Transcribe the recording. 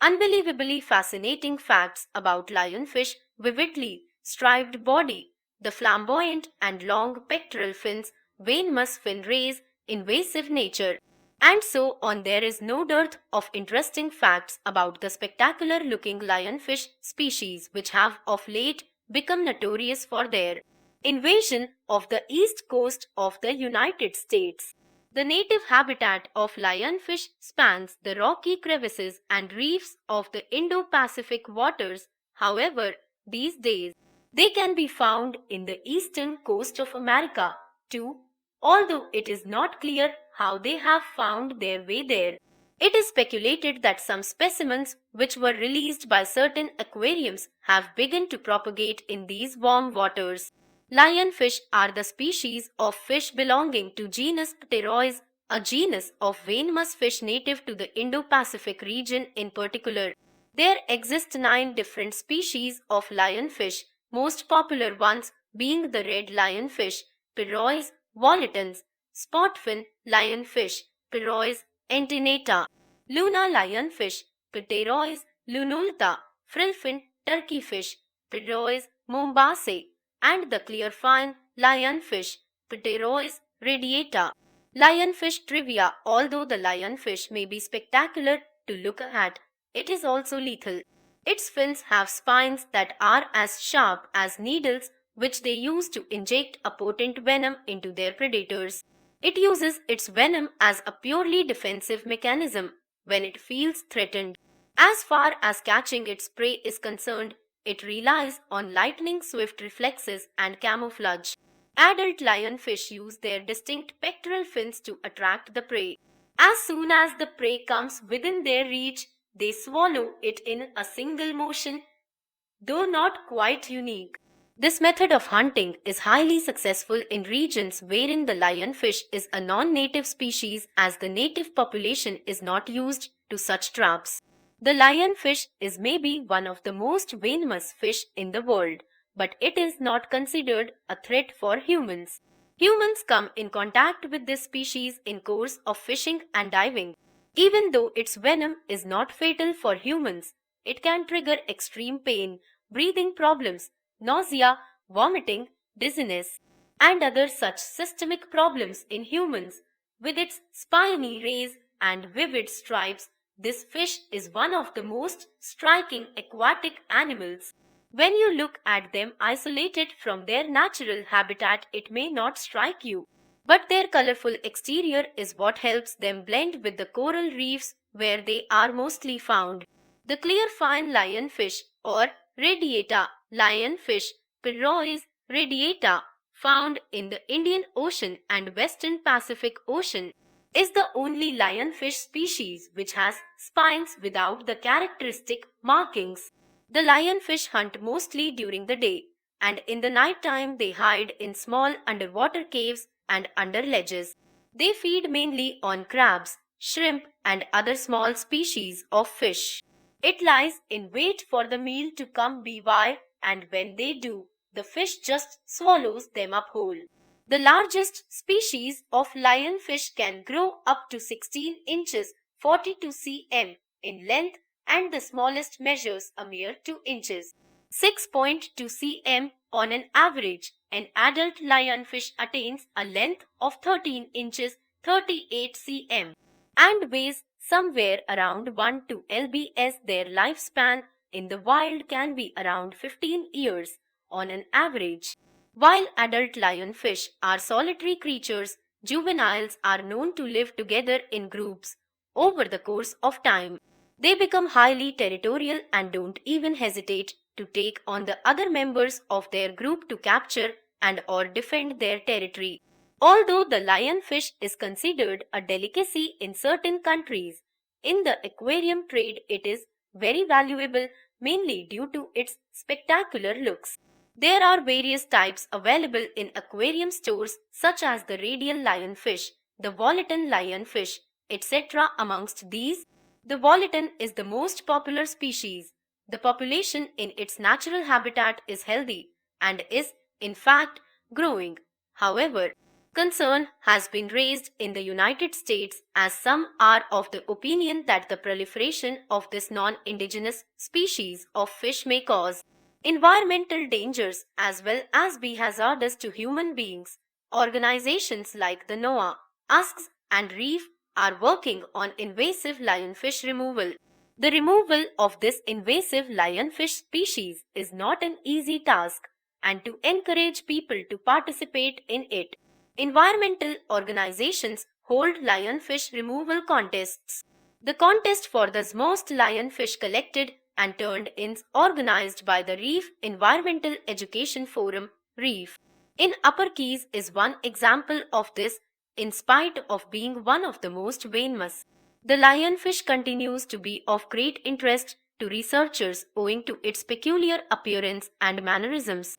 Unbelievably fascinating facts about lionfish: vividly striped body, the flamboyant and long pectoral fins, venomous fin rays, invasive nature, and so on. There is no dearth of interesting facts about the spectacular looking lionfish species, which have of late become notorious for their invasion of the east coast of the United States. The native habitat of lionfish spans the rocky crevices and reefs of the Indo-Pacific waters. However, these days they can be found in the eastern coast of America too, although it is not clear how they have found their way there. It is speculated that some specimens which were released by certain aquariums have begun to propagate in these warm waters. Lionfish are the species of fish belonging to genus Pterois, a genus of venomous fish native to the Indo-Pacific region in particular. There exist 9 different species of lionfish, most popular ones being the red lionfish, Pterois volitans, spotfin lionfish, Pterois entinata, Luna lionfish, Pterois lunulta, frillfin turkeyfish, Pterois mombassae, and the clearfin lionfish, Pterois radiata. Lionfish trivia: although the lionfish may be spectacular to look at, it is also lethal. Its fins have spines that are as sharp as needles, which they use to inject a potent venom into their predators. It uses its venom as a purely defensive mechanism when it feels threatened. As far as catching its prey is concerned, it relies on lightning swift reflexes and camouflage. Adult lionfish use their distinct pectoral fins to attract the prey. As soon as the prey comes within their reach, they swallow it in a single motion, though not quite unique. This method of hunting is highly successful in regions wherein the lionfish is a non-native species, as the native population is not used to such traps. The lionfish is maybe one of the most venomous fish in the world, but it is not considered a threat for humans. Humans come in contact with this species in course of fishing and diving. Even though its venom is not fatal for humans, it can trigger extreme pain, breathing problems, nausea, vomiting, dizziness, and other such systemic problems in humans. With its spiny rays and vivid stripes, this fish is one of the most striking aquatic animals. When you look at them isolated from their natural habitat, it may not strike you, but their colorful exterior is what helps them blend with the coral reefs where they are mostly found. The clear fine lionfish or radiata lionfish, Pterois radiata, found in the Indian Ocean and Western Pacific Ocean, is the only lionfish species which has spines without the characteristic markings. The lionfish hunt mostly during the day, and in the night time they hide in small underwater caves and under ledges. They feed mainly on crabs, shrimp, and other small species of fish. It lies in wait for the meal to come by, and when they do, the fish just swallows them up whole. The largest species of lionfish can grow up to 16 inches 42 cm in length, and the smallest measures a mere 2 inches 6.2 cm on an average. An adult lionfish attains a length of 13 inches 38 cm and weighs somewhere around 1 to lbs. Their lifespan in the wild can be around 15 years on an average. While adult lionfish are solitary creatures, juveniles are known to live together in groups. Over the course of time, they become highly territorial and don't even hesitate to take on the other members of their group to capture and or defend their territory. Although the lionfish is considered a delicacy in certain countries, in the aquarium trade it is very valuable, mainly due to its spectacular looks. There are various types available in aquarium stores, such as the radial lionfish, the volitan lionfish, etc. Amongst these, the volitan is the most popular species. The population in its natural habitat is healthy and is, in fact, growing. However, Concern has been raised in the United States as some are of the opinion that the proliferation of this non-indigenous species of fish may cause environmental dangers as well as be hazardous to human beings. Organizations like the NOAA, USCS and Reef are working on invasive lionfish removal. The removal of this invasive lionfish species is not an easy task, and to encourage people to participate in it, environmental organizations hold lionfish removal contests. The contest for the most lionfish collected and turned in organized by the Reef Environmental Education Forum, Reef, in Upper Keys is one example of this. In spite of being one of the most venomous, the lionfish continues to be of great interest to researchers owing to its peculiar appearance and mannerisms.